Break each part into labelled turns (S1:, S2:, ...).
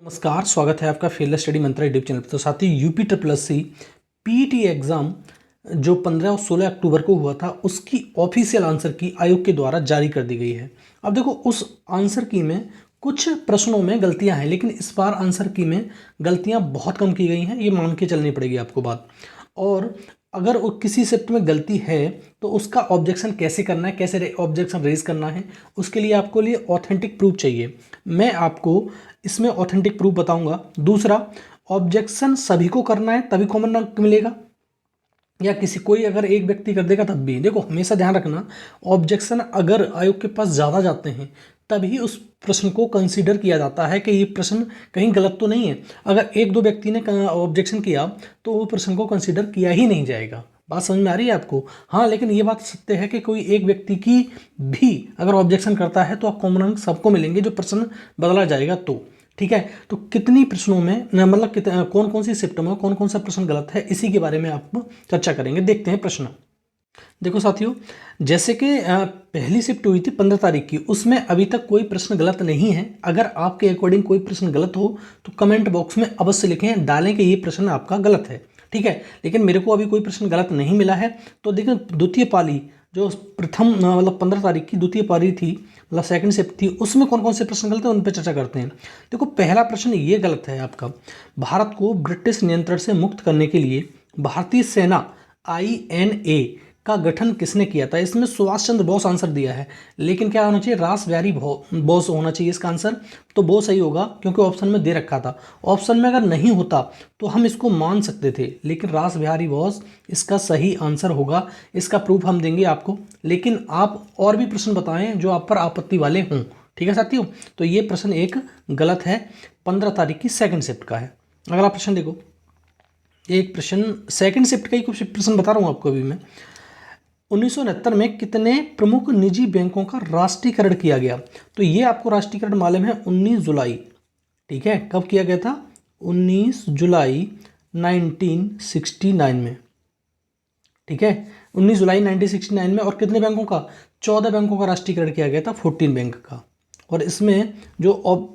S1: नमस्कार, स्वागत है आपका Field Study Mantra YouTube channel पर। तो साथ ही UP triple S C PET exam जो 15 और 16 अक्टूबर को हुआ था उसकी ऑफिशियल आंसर की आयोग के द्वारा जारी कर दी गई है। अब देखो, उस आंसर की में कुछ प्रश्नों में गलतियां हैं, लेकिन इस बार आंसर की में गलतियां बहुत कम की गई हैं, ये मान के चलनी पड़ेगी आपको बात। और अगर किसी शिफ्ट में गलती है तो उसका ऑब्जेक्शन कैसे करना है, कैसे ऑब्जेक्शन रेज करना है, उसके लिए आपको लिए ऑथेंटिक प्रूफ चाहिए। मैं आपको इसमें ऑथेंटिक प्रूफ बताऊंगा। दूसरा, ऑब्जेक्शन सभी को करना है तभी कॉमन अंक मिलेगा, या किसी कोई अगर एक व्यक्ति कर देगा तब भी। देखो, हमेशा ध्यान रखना, ऑब्जेक्शन अगर आयोग के पास ज़्यादा जाते हैं तभी उस प्रश्न को कंसीडर किया जाता है कि ये प्रश्न कहीं गलत तो नहीं है। अगर एक दो व्यक्ति ने ऑब्जेक्शन किया तो वो प्रश्न को कंसीडर किया ही नहीं जाएगा। बात समझ में आ रही है आपको? हाँ, लेकिन ये बात सत्य है कि कोई एक व्यक्ति की भी अगर ऑब्जेक्शन करता है तो आप कॉमन अंक सबको मिलेंगे, जो प्रश्न बदला जाएगा तो। ठीक है, तो कितनी प्रश्नों में मतलब कौन कौन सी शिफ्ट में कौन कौन सा प्रश्न गलत है, इसी के बारे में आप चर्चा करेंगे। देखते हैं प्रश्न। देखो साथियों, जैसे कि पहली शिफ्ट हुई थी 15 तारीख की, उसमें अभी तक कोई प्रश्न गलत नहीं है। अगर आपके अकॉर्डिंग कोई प्रश्न गलत हो तो कमेंट बॉक्स में अवश्य लिखें, डालें कि ये प्रश्न आपका गलत है। ठीक है, लेकिन मेरे को अभी कोई प्रश्न गलत नहीं मिला है। तो देखिए, द्वितीय पाली जो प्रथम मतलब 15 तारीख की द्वितीय पारी थी, मतलब सेकंड शिफ्ट थी, उसमें कौन कौन से प्रश्न गलत है उन पर चर्चा करते हैं। देखो, पहला प्रश्न ये गलत है आपका। भारत को ब्रिटिश नियंत्रण से मुक्त करने के लिए भारतीय सेना INA का गठन किसने किया था? इसमें सुभाष चंद्र बोस आंसर दिया है, लेकिन क्या होना चाहिए? रास बिहारी बोस होना चाहिए इसका आंसर। तो वो सही होगा क्योंकि ऑप्शन में दे रखा था। ऑप्शन में अगर नहीं होता तो हम इसको मान सकते थे, लेकिन रास बिहारी बोस इसका सही आंसर होगा। इसका प्रूफ हम देंगे आपको, लेकिन आप और भी प्रश्न बताएं जो आप पर आपत्ति वाले हों। ठीक है साथियों, तो ये प्रश्न एक गलत है, 15 तारीख की सेकंड शिफ्ट का है। अगला प्रश्न देखो, एक प्रश्न सेकंड शिफ्ट का ही कुछ प्रश्न बता रहा हूँ आपको अभी मैं। 1969 में कितने प्रमुख निजी बैंकों का राष्ट्रीयकरण किया गया? तो ये आपको राष्ट्रीयकरण मालूम है, 19 जुलाई। ठीक है, कब किया गया था? 19 जुलाई 1969 में। ठीक है, 19 जुलाई 1969 में। और कितने बैंकों का? 14 बैंकों का राष्ट्रीयकरण किया गया था, 14 बैंक का। और इसमें जो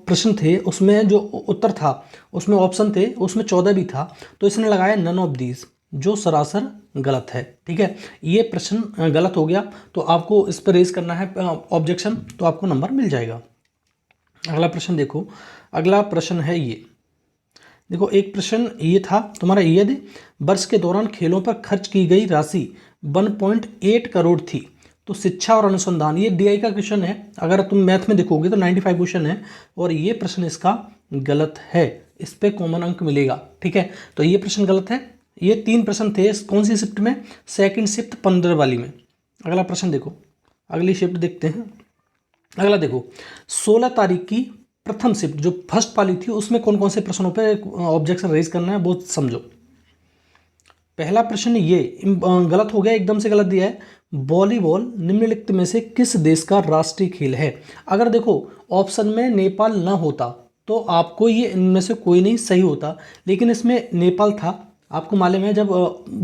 S1: प्रश्न थे उसमें जो उत्तर था उसमें ऑप्शन थे, उसमें 14 भी था, तो इसने लगाया नन ऑफ दीज, जो सरासर गलत है। ठीक है, ये प्रश्न गलत हो गया, तो आपको इस पर रेज करना है ऑब्जेक्शन, तो आपको नंबर मिल जाएगा। अगला प्रश्न देखो, अगला प्रश्न है ये। देखो, एक प्रश्न ये था तुम्हारा, यदि वर्ष के दौरान खेलों पर खर्च की गई राशि 1.8 करोड़ थी तो शिक्षा और अनुसंधान, ये DI का क्वेश्चन है। अगर तुम मैथ में देखोगे तो 95 क्वेश्चन है, और ये प्रश्न इसका गलत है, इस पे कॉमन अंक मिलेगा। ठीक है, तो ये प्रश्न गलत है। ये 3 प्रश्न थे कौन सी शिफ्ट में? सेकंड शिफ्ट 15 वाली में। अगला प्रश्न देखो, अगली शिफ्ट देखते हैं। अगला देखो, 16 तारीख की प्रथम शिफ्ट जो फर्स्ट पाली थी, उसमें कौन कौन से प्रश्नों पे ऑब्जेक्शन रेज करना है वो समझो। पहला प्रश्न ये गलत हो गया, एकदम से गलत दिया है। वॉलीबॉल निम्नलिखित में से किस देश का राष्ट्रीय खेल है? अगर देखो ऑप्शन में नेपाल ना होता तो आपको ये इनमें से कोई नहीं सही होता, लेकिन इसमें नेपाल था। आपको मालूम है, जब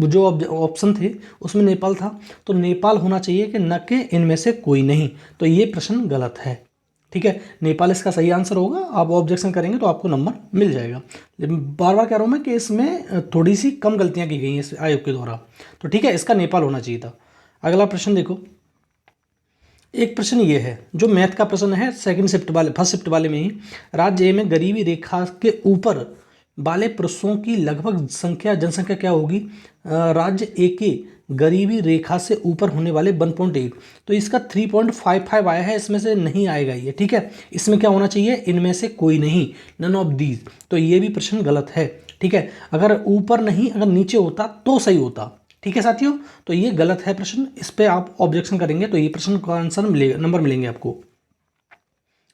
S1: जो ऑप्शन थे उसमें नेपाल था, तो नेपाल होना चाहिए कि न कि इनमें से कोई नहीं। तो ये प्रश्न गलत है। ठीक है, नेपाल इसका सही आंसर होगा। आप ऑब्जेक्शन करेंगे तो आपको नंबर मिल जाएगा। लेकिन बार बार कह रहा हूँ मैं कि इसमें थोड़ी सी कम गलतियाँ की गई हैं इस आयोग के द्वारा। तो ठीक है, इसका नेपाल होना चाहिए था। अगला प्रश्न देखो, एक प्रश्न ये है जो मैथ का प्रश्न है, सेकंड शिफ्ट वाले फर्स्ट शिफ्ट वाले में ही। राज्य ए में गरीबी रेखा के ऊपर वाले पुरुषों की लगभग जनसंख्या क्या होगी? राज्य ए के गरीबी रेखा से ऊपर होने वाले 1.8, तो इसका 3.55 आया है, इसमें से नहीं आएगा ये। ठीक है, इसमें क्या होना चाहिए? इनमें से कोई नहीं, नन ऑफ दीज। तो ये भी प्रश्न गलत है। ठीक है, अगर ऊपर नहीं अगर नीचे होता तो सही होता। ठीक है साथियों, तो ये गलत है प्रश्न, इस पे आप ऑब्जेक्शन करेंगे तो ये प्रश्न का आंसर मिलेगा, नंबर मिलेंगे आपको।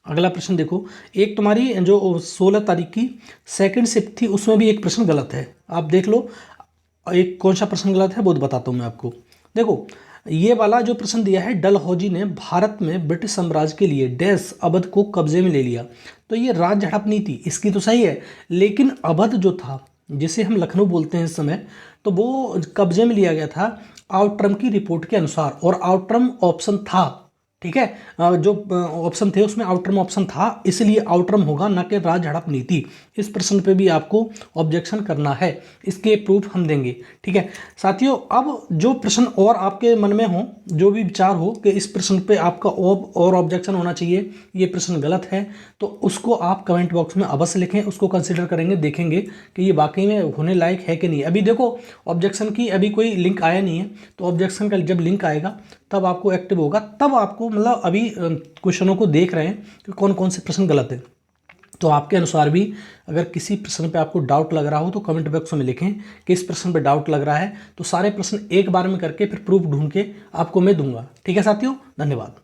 S1: अगला प्रश्न देखो, एक तुम्हारी जो 16 तारीख की सेकंड शिफ्ट थी उसमें भी एक प्रश्न गलत है। आप देख लो एक कौन सा प्रश्न गलत है वो बताता हूँ मैं आपको। देखो, ये वाला जो प्रश्न दिया है, डलहौजी ने भारत में ब्रिटिश साम्राज्य के लिए डैश अवध को कब्जे में ले लिया। तो ये राज्य हड़प नीति इसकी तो सही है, लेकिन अवध जो था जिसे हम लखनऊ बोलते हैं इस समय, तो वो कब्जे में लिया गया था आउटरम की रिपोर्ट के अनुसार, और आउटरम ऑप्शन था ठीक है। जो ऑप्शन थे उसमें आउटरम ऑप्शन था, इसलिए आउटरम होगा, ना कि राज हड़प नीति। इस प्रश्न पे भी आपको ऑब्जेक्शन करना है, इसके प्रूफ हम देंगे। ठीक है साथियों, अब जो प्रश्न और आपके मन में हो, जो भी विचार हो कि इस प्रश्न पे आपका और ऑब्जेक्शन होना चाहिए, ये प्रश्न गलत है, तो उसको आप कमेंट बॉक्स में अवश्य लिखें, उसको कंसिडर करेंगे, देखेंगे कि ये वाकई में होने लायक है कि नहीं। अभी देखो ऑब्जेक्शन की अभी कोई लिंक आया नहीं है, तो ऑब्जेक्शन का जब लिंक आएगा तब आपको एक्टिव होगा, तब आपको मतलब अभी क्वेश्चनों को देख रहे हैं कि कौन कौन से प्रश्न गलत हैं। तो आपके अनुसार भी अगर किसी प्रश्न पे आपको डाउट लग रहा हो तो कमेंट बॉक्स में लिखें कि इस प्रश्न पे डाउट लग रहा है, तो सारे प्रश्न एक बार में करके फिर प्रूफ ढूंढ के आपको मैं दूंगा। ठीक है साथियों, धन्यवाद।